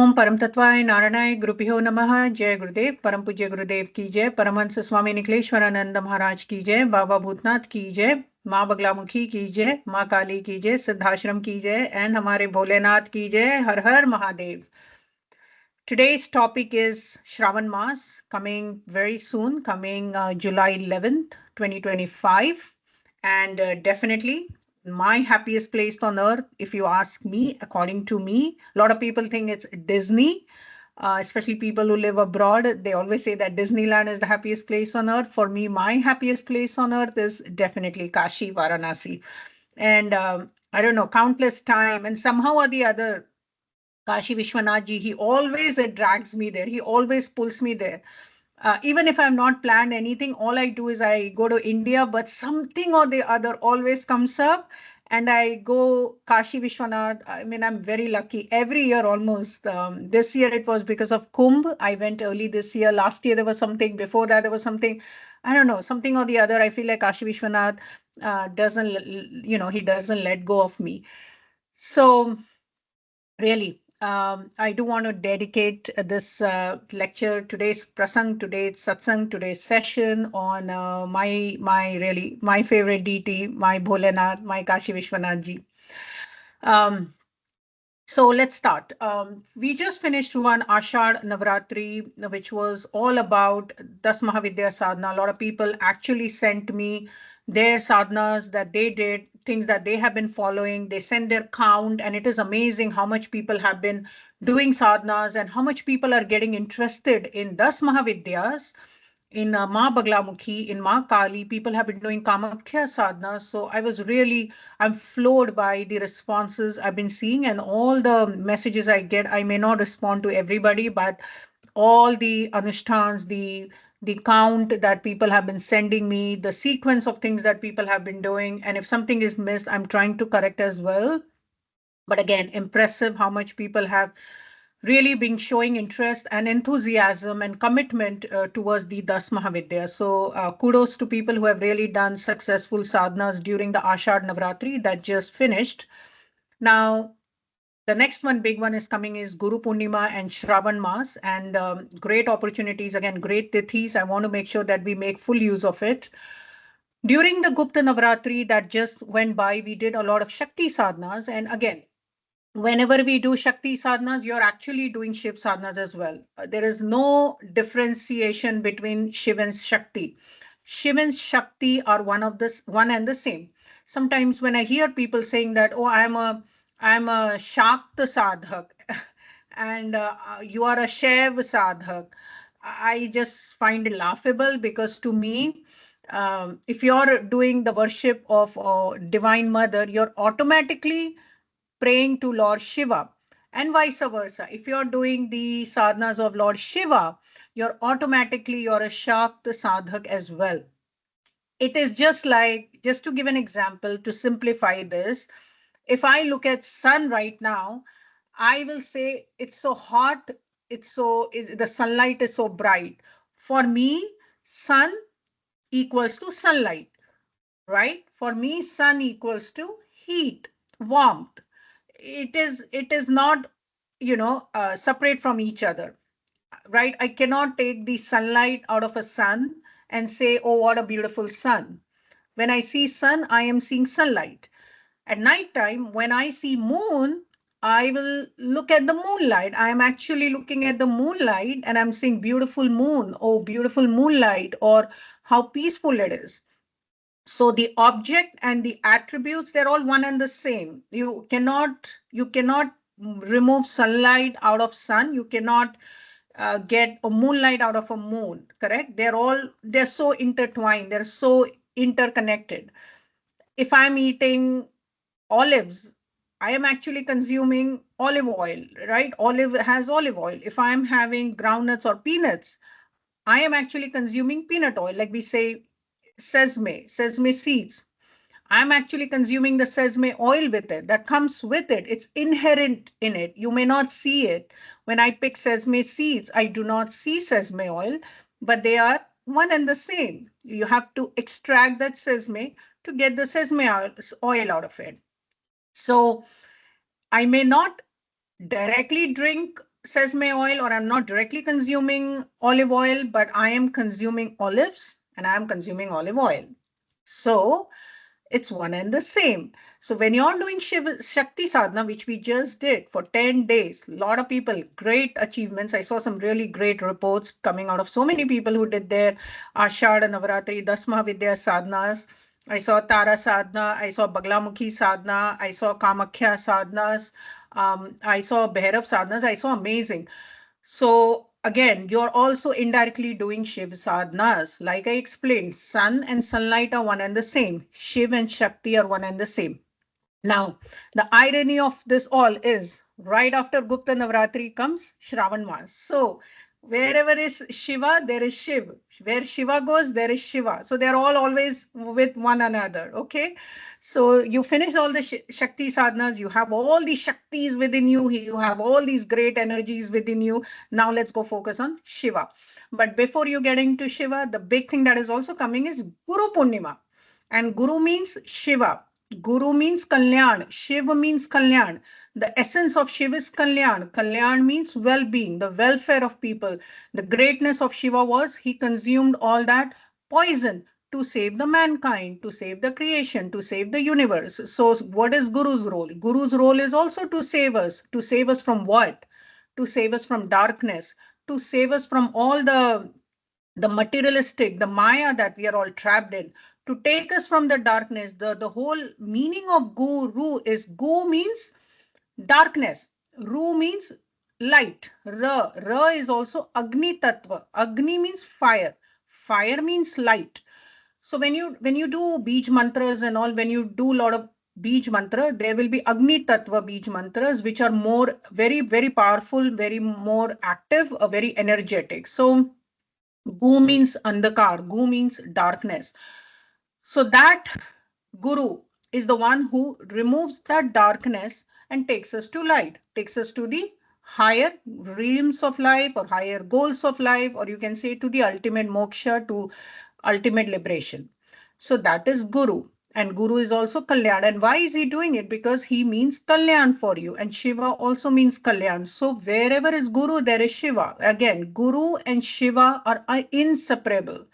ओम परम तत्वाय नारायणाय गुरुभ्यो नमः। जय गुरुदेव। परम पूज्य गुरुदेव की जय। परमहंस स्वामी निखिलेश्वरानंद महाराज की जय। बाबा भूतनाथ की जय। माँ बगलामुखी की जय। माँ काली की जय। सिद्धाश्रम की जय एंड हमारे भोलेनाथ की जय। हर हर Mahadev. Today's topic is Shravan Mass, coming very soon, coming July 11th, 2025. And definitely my happiest place on earth, if you ask me, according to me. A lot of people think it's Disney, especially people who live abroad. They always say that Disneyland is the happiest place on earth. For me, my happiest place on earth is definitely Kashi, Varanasi. And I don't know, countless time, and somehow or the other, Kashi Vishwanath ji, he always drags me there. He always pulls me there. Even if I'm not planned anything, all I do is I go to India, but something or the other always comes up and I go Kashi Vishwanath. I mean, I'm very lucky. Every year almost. This year it was because of Kumbh. I went early this year. Last year there was something. Before that there was something. I don't know, something or the other. I feel like Kashi Vishwanath doesn't, he doesn't let go of me. So really, I do want to dedicate this lecture, today's prasang, today's satsang, today's session on my favorite deity, my Bholenath, my Kashi Vishwanath ji. So let's start. We just finished one Ashad Navratri, which was all about Das Mahavidya Sadhana. A lot of people actually sent me their sadhanas that they did, things that they have been following. They send their count, and it is amazing how much people have been doing sadhanas and how much people are getting interested in Das Mahavidyas. In Ma Baglamukhi, in Ma Kali, people have been doing Kamakhya sadhana. So I'm floored by the responses I've been seeing and all the messages I get. I may not respond to everybody, but all the anushtans, the count that people have been sending me, the sequence of things that people have been doing. And if something is missed, I'm trying to correct as well. But again, impressive how much people have really been showing interest and enthusiasm and commitment towards the Das Mahavidya. So kudos to people who have really done successful sadhanas during the Ashad Navratri that just finished. Now, the next one, big one is coming is Guru Purnima and Shravan Mass, and great opportunities, again, great tithis. I want to make sure that we make full use of it. During the Gupta Navratri that just went by, we did a lot of Shakti sadhanas. And again, whenever we do Shakti sadhanas, you're actually doing Shiv sadhanas as well. There is no differentiation between Shiv and Shakti. Shiv and Shakti are one and the same. Sometimes when I hear people saying that, oh, I'm a Shakta sadhak and you are a Shiv sadhak, I just find it laughable, because to me, if you're doing the worship of Divine Mother, you're automatically praying to Lord Shiva, and vice versa. If you're doing the sadhanas of Lord Shiva, you're a Shakta sadhak as well. It is just like, just to give an example, to simplify this, if I look at sun right now, I will say it's so hot, the sunlight is so bright. For me, sun equals to sunlight, right? For me, sun equals to heat, warmth. It is not, separate from each other, right? I cannot take the sunlight out of a sun and say, oh, what a beautiful sun. When I see sun, I am seeing sunlight. At night time, when I see moon, I will look at the moonlight. I am actually looking at the moonlight and I'm seeing beautiful moon, oh, beautiful moonlight, or how peaceful it is. So the object and the attributes, they're all one and the same. You cannot remove sunlight out of sun. You cannot get a moonlight out of a moon, correct? They're so intertwined. They're so interconnected. If I'm eating olives, I am actually consuming olive oil, right? Olive has olive oil. If I'm having groundnuts or peanuts, I am actually consuming peanut oil. Like we say, sesame seeds. I'm actually consuming the sesame oil with it. That comes with it. It's inherent in it. You may not see it. When I pick sesame seeds, I do not see sesame oil, but they are one and the same. You have to extract that sesame to get the sesame oil out of it. So I may not directly drink sesame oil, or I'm not directly consuming olive oil, but I am consuming olives and I'm consuming olive oil. So it's one and the same. So when you're doing Shiva Shakti sadhana, which we just did for 10 days, a lot of people, great achievements. I saw some really great reports coming out of so many people who did their Ashad Navaratri, Dasma Vidya sadhanas. I saw Tara sadhana, I saw Baglamukhi sadhana, I saw Kamakhya sadhanas, I saw Bhairav sadhanas, I saw amazing. So again, you're also indirectly doing Shiv sadhanas. Like I explained, sun and sunlight are one and the same. Shiv and Shakti are one and the same. Now, the irony of this all is right after Gupta Navratri comes Shravan Mas. So wherever is Shiva, there is Shiv. Where Shiva goes, there is Shiva. So they're all always with one another. Okay. So you finish all the Shakti sadhanas, you have all these Shaktis within you, you have all these great energies within you. Now let's go focus on Shiva. But before you get into Shiva, the big thing that is also coming is Guru Purnima. And Guru means Shiva. Guru means Kalyan. Shiva means Kalyan. The essence of Shiva is Kalyan. Kalyan means well-being, the welfare of people. The greatness of Shiva was he consumed all that poison to save the mankind, to save the creation, to save the universe. So what is Guru's role? Guru's role is also to save us. To save us from what? To save us from darkness, to save us from all the materialistic, the Maya that we are all trapped in, to take us from the darkness. The whole meaning of Guru is Gu means darkness, Ru means light, Ra is also Agni Tattva. Agni means fire. Fire means light. So when you do Bij mantras and all, when you do a lot of Bij mantra, there will be Agni Tattva Bij mantras, which are more very, very powerful, very more active, very energetic. So Gu means andhakar, Gu means darkness. So that Guru is the one who removes that darkness and takes us to light, takes us to the higher realms of life or higher goals of life, or you can say to the ultimate moksha, to ultimate liberation. So that is Guru. And Guru is also Kalyan. And why is he doing it? Because he means Kalyan for you. And Shiva also means Kalyan. So wherever is Guru, there is Shiva. Again, Guru and Shiva are inseparable.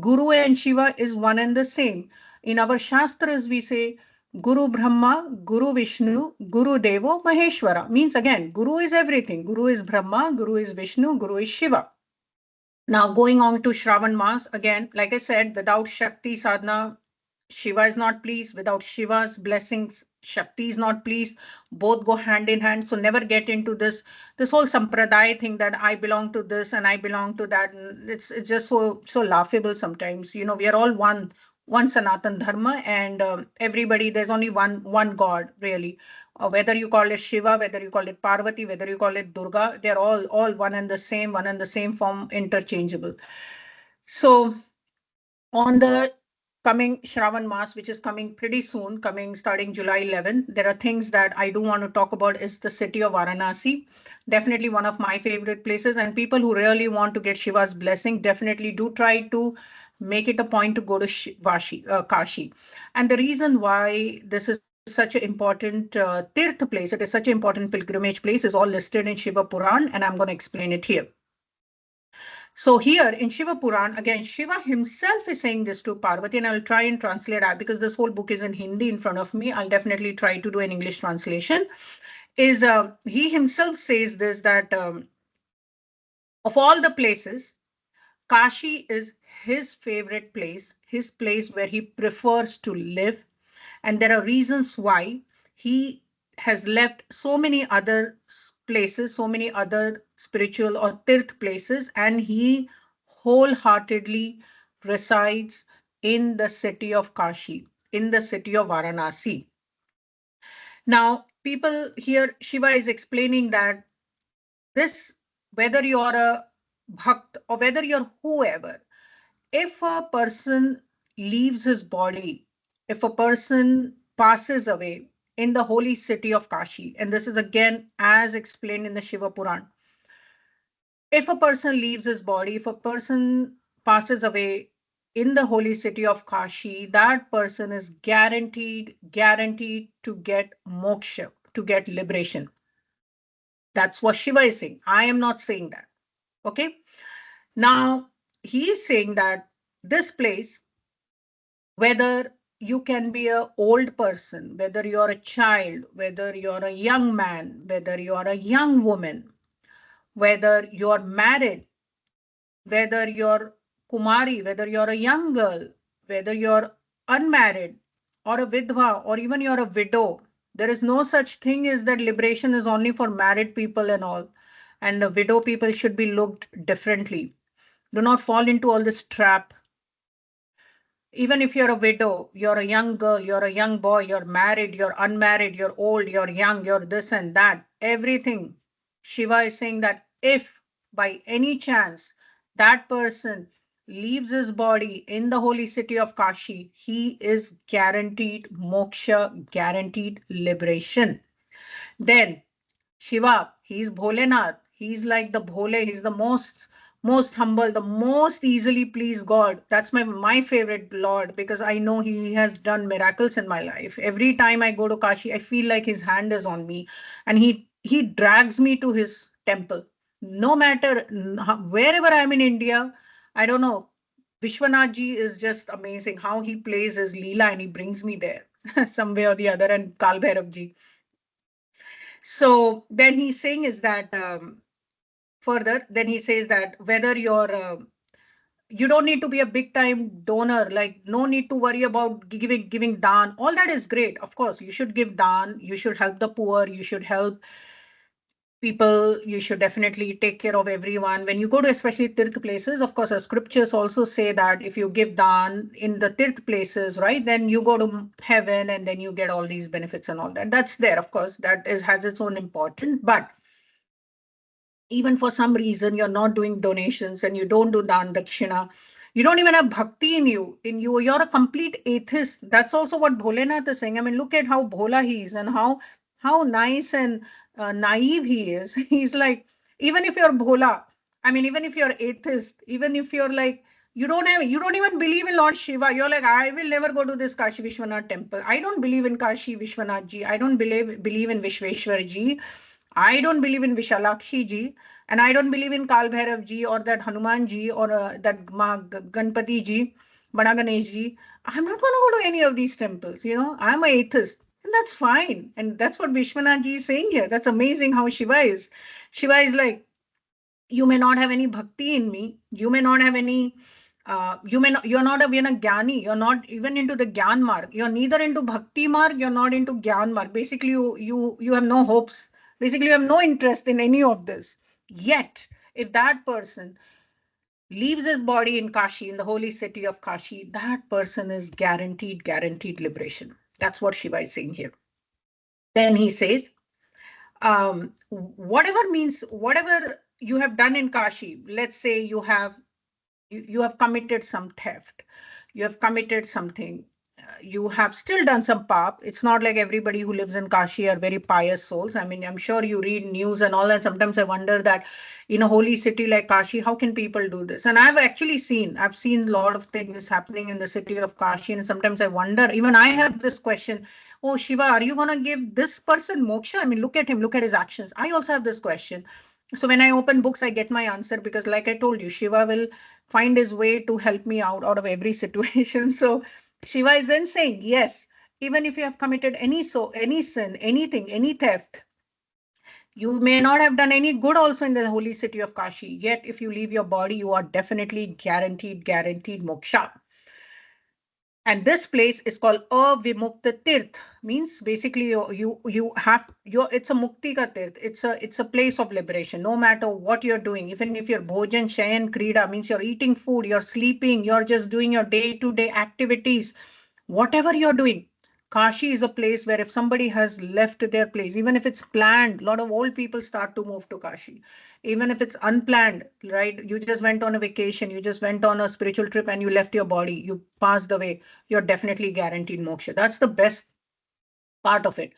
Guru and Shiva is one and the same. In our Shastras, we say Guru Brahma, Guru Vishnu, Guru Devo, Maheshwara. Means again, Guru is everything. Guru is Brahma, Guru is Vishnu, Guru is Shiva. Now going on to Shravan Mas, again, like I said, without Shakti sadhana, Shiva is not pleased. Without Shiva's blessings, Shakti is not pleased. Both go hand in hand. So never get into this whole sampradaya thing that I belong to this and I belong to that. It's just so laughable sometimes. You know, we are all one Sanatan Dharma, and everybody, there's only one God really. Whether you call it Shiva, whether you call it Parvati, whether you call it Durga, they're all one and the same form, interchangeable. So on the coming Shravan Mas, which is coming pretty soon, coming starting July 11th, there are things that I do want to talk about is the city of Varanasi. Definitely one of my favorite places, and people who really want to get Shiva's blessing definitely do try to make it a point to go to Kashi. And the reason why this is such an important tirth place, it is such an important pilgrimage place, is all listed in Shiva Puran, and I'm going to explain it here. So here in Shiva Puran, again, Shiva himself is saying this to Parvati, and I'll try and translate that because this whole book is in Hindi in front of me. I'll definitely try to do an English translation. He himself says this, that of all the places, Kashi is his favorite place, his place where he prefers to live. And there are reasons why. He has left so many other places, so many other spiritual or tirth places, and he wholeheartedly resides in the city of Kashi, in the city of Varanasi. Now, people here, Shiva is explaining that this, whether you're a bhakt or whether you're whoever, if a person leaves his body, if a person passes away in the holy city of Kashi, and this is again as explained in the Shiva Puran, if a person leaves his body, if a person passes away in the holy city of Kashi, that person is guaranteed to get moksha, to get liberation. That's what Shiva is saying. I am not saying that. Okay. Now, he is saying that this place, whether you can be an old person, whether you're a child, whether you're a young man, whether you're a young woman, whether you're married, whether you're Kumari, whether you're a young girl, whether you're unmarried or a vidva, or even you're a widow, there is no such thing as that liberation is only for married people and all. And the widow people should be looked differently. Do not fall into all this trap. Even if you're a widow, you're a young girl, you're a young boy, you're married, you're unmarried, you're old, you're young, you're this and that, everything. Shiva is saying that if by any chance that person leaves his body in the holy city of Kashi, he is guaranteed moksha, guaranteed liberation. Then Shiva, he's Bholenath. He's like the Bhole. He's the most humble, the most easily pleased God. That's my favorite Lord, because I know he has done miracles in my life. Every time I go to Kashi, I feel like his hand is on me, and he drags me to his temple. No matter wherever I'm in India, I don't know. Vishwanath ji is just amazing how he plays his Leela and he brings me there some way or the other, and Kal Bhairav ji. So then he's saying is that further, then he says that whether you don't need to be a big time donor, like no need to worry about giving dan. All that is great. Of course, you should give dan, you should help the poor, you should help people, you should definitely take care of everyone. When you go to especially tirth places, of course, the scriptures also say that if you give dan in the tirth places, right, then you go to heaven and then you get all these benefits and all that. That's there, of course, that is has its own importance. But even for some reason you're not doing donations and you don't do dan dakshina, you don't even have bhakti in you, you're a complete atheist. That's also what Bholenath is saying. I mean, look at how bhola he is and how nice and naive he is. He's like, even if you're bhola, I mean, even if you're atheist, even if you're like, you don't even believe in Lord Shiva, you're like, I will never go to this Kashi Vishwanath temple. I don't believe in Kashi Vishwanath ji. I don't believe in Vishweshwar ji. I don't believe in Vishalakshi ji, and I don't believe in Kal Bhairav ji or that Hanuman ji or that Ganpati ji, Bada Ganesh ji. I'm not going to go to any of these temples. I'm an atheist, and that's fine. And that's what Vishwanath ji is saying here. That's amazing how Shiva is. Shiva is like, you may not have any bhakti in me. You may not have any. You're not even a jnani. You're not even into the gyan marg. You're neither into bhakti marg. You're not into gyan marg. Basically, you have no hopes. Basically, you have no interest in any of this. Yet, if that person leaves his body in Kashi, in the holy city of Kashi, that person is guaranteed liberation. That's what Shiva is saying here. Then he says, whatever you have done in Kashi, let's say you have committed some theft, you have committed something, you have still done some pap. It's not like everybody who lives in Kashi are very pious souls. I mean, I'm sure you read news and all that. Sometimes I wonder that in a holy city like Kashi, how can people do this? And I've seen a lot of things happening in the city of Kashi. And sometimes I wonder, even I have this question, oh, Shiva, are you going to give this person moksha? I mean, look at him, look at his actions. I also have this question. So when I open books, I get my answer because like I told you, Shiva will find his way to help me out of every situation. So Shiva is then saying, yes, even if you have committed any sin, anything, any theft, you may not have done any good also in the holy city of Kashi. Yet if you leave your body, you are definitely guaranteed moksha. And this place is called Avimukta Tirth, means basically it's a mukti ka tirth. It's a place of liberation. No matter what you're doing, even if you're bhojan, shayan, krida, means you're eating food, you're sleeping, you're just doing your day-to-day activities, whatever you're doing, Kashi is a place where if somebody has left their place, even if it's planned, a lot of old people start to move to Kashi. Even if it's unplanned, right? You just went on a vacation, you just went on a spiritual trip and you left your body, you passed away, you're definitely guaranteed moksha. That's the best part of it.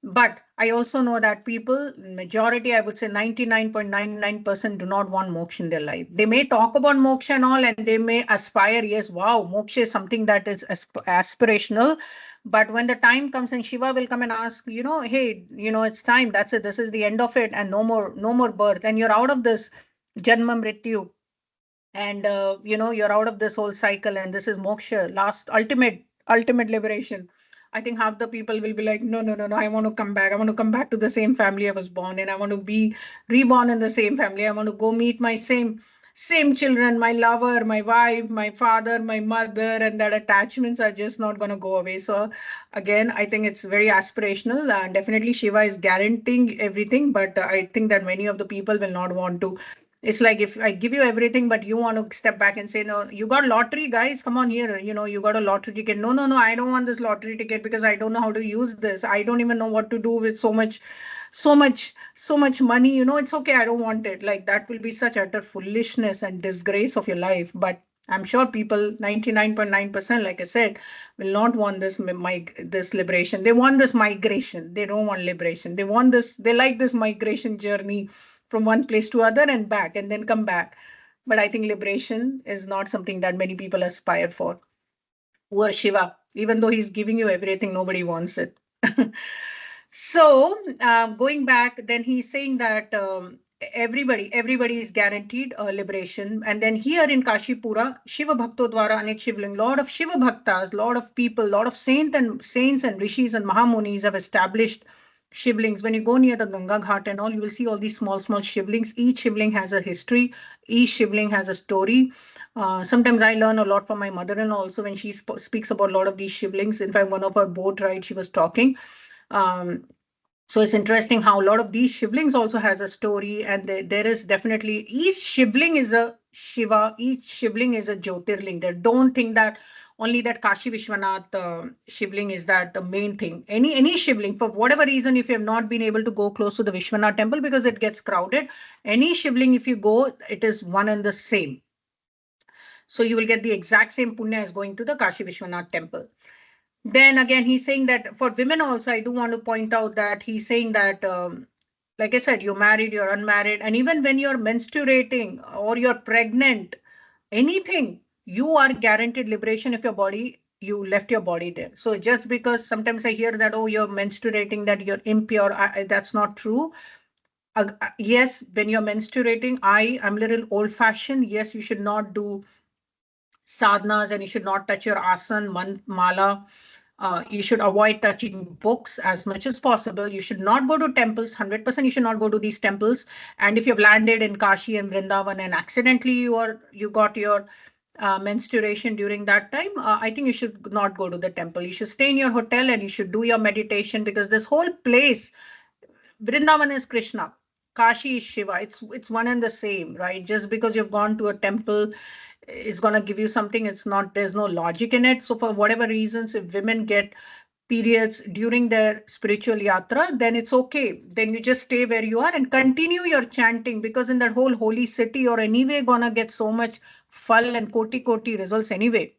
But I also know that people, majority, I would say 99.99% do not want moksha in their life. They may talk about moksha and all, and they may aspire, yes, wow, moksha is something that is aspirational. But when the time comes and Shiva will come and ask, hey, it's time, that's it, this is the end of it, and no more birth, and you're out of this janma mrityu, and you're out of this whole cycle, and this is moksha, last ultimate liberation. I think half the people will be like, no, no, no, no, I want to come back, I want to come back to the same family I was born in, I want to be reborn in the same family, I want to go meet my same children, my lover, my wife, my father, my mother, and that attachments are just not going to go away. So again, I think it's very aspirational, and definitely Shiva is guaranteeing everything, but I think that many of the people will not want to. It's like if I give you everything, but you want to step back and say, no, you got lottery, guys, come on here. You got a lottery ticket. No, no, no, I don't want this lottery ticket because I don't know how to use this. I don't even know what to do with so much money. It's okay. I don't want it. Like that will be such utter foolishness and disgrace of your life. But I'm sure people, 99.9%, like I said, will not want this liberation. They want this migration. They don't want liberation. They like this migration journey from one place to other and back and then come back. But I think liberation is not something that many people aspire for. Poor Shiva, even though he's giving you everything, nobody wants it. So going back, then he's saying that everybody is guaranteed liberation. And then here in Kashipura, Shiva Bhakto Dwara Anek Shivling, lot of Shiva Bhaktas, lot of people, lot of saints and rishis and mahamunis have established shivlings. When you go near the Ganga Ghat and all, you will see all these small shivlings. Each shivling has a history. Each shivling has a story. Sometimes I learn a lot from my mother-in-law also when she speaks about a lot of these shivlings. In fact, one of our boat rides, she was talking. So it's interesting how a lot of these shivlings also has a story, and there is definitely each shivling is a Shiva, each shivling is a Jyotirling. They don't think that only that Kashi Vishwanath shivling is that the main thing. Any shivling, for whatever reason, if you have not been able to go close to the Vishwanath temple because it gets crowded, any shivling, if you go, it is one and the same. So you will get the exact same punya as going to the Kashi Vishwanath temple. Then again, he's saying that for women also, I do want to point out that he's saying that, like I said, you're married, you're unmarried, and even when you're menstruating or you're pregnant, anything, you are guaranteed liberation if you left your body there. So just because sometimes I hear that, oh, you're menstruating, that you're impure, that's not true. Yes, when you're menstruating, I'm a little old fashioned. Yes, you should not do sadhanas and you should not touch your asan, mala. You should avoid touching books as much as possible. You should not go to temples. 100% you should not go to these temples. And if you've landed in Kashi and Vrindavan and accidentally you got your menstruation during that time, I think you should not go to the temple. You should stay in your hotel and you should do your meditation, because this whole place, Vrindavan is Krishna, Kashi is Shiva. It's one and the same, right? Just because you've gone to a temple is going to give you something, it's not, there's no logic in it. So for whatever reasons, if women get periods during their spiritual yatra, then it's okay. Then you just stay where you are and continue your chanting, because in that whole holy city, you're anyway gonna get so much phal and koti results anyway.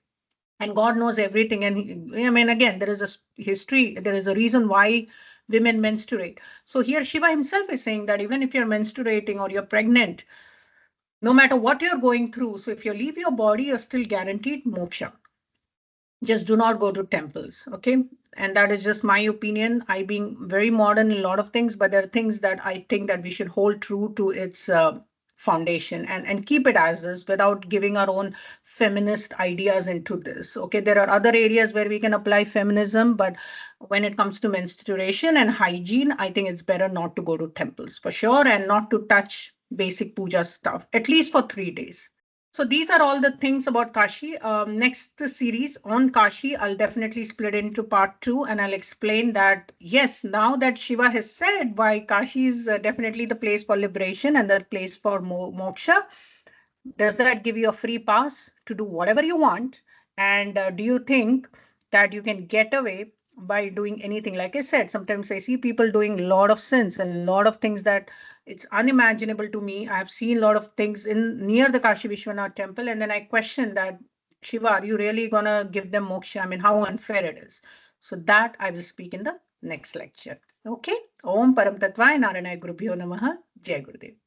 And God knows everything. And I mean, again, there is a history, there is a reason why women menstruate. So here Shiva himself is saying that even if you're menstruating or you're pregnant, no matter what you're going through, so if you leave your body, you're still guaranteed moksha. Just do not go to temples, okay? And that is just my opinion. I being very modern in a lot of things, but there are things that I think that we should hold true to its foundation and keep it as is without giving our own feminist ideas into this, okay? There are other areas where we can apply feminism, but when it comes to menstruation and hygiene, I think it's better not to go to temples for sure, and not to touch basic puja stuff, at least for 3 days. So these are all the things about Kashi. Next series on Kashi, I'll definitely split it into part 2, and I'll explain that, yes, now that Shiva has said why Kashi is definitely the place for liberation and the place for moksha, does that give you a free pass to do whatever you want? And do you think that you can get away by doing anything? Like I said, sometimes I see people doing a lot of sins and a lot of things that it's unimaginable to me. I've seen a lot of things in near the Kashi Vishwanath temple, and then I question that, Shiva, are you really gonna give them moksha? I mean, how unfair it is. So that I will speak in the next lecture. Okay. Om Param Tattvaya Narayanaaya Gurubhyo Namaha. Jai Gurudev.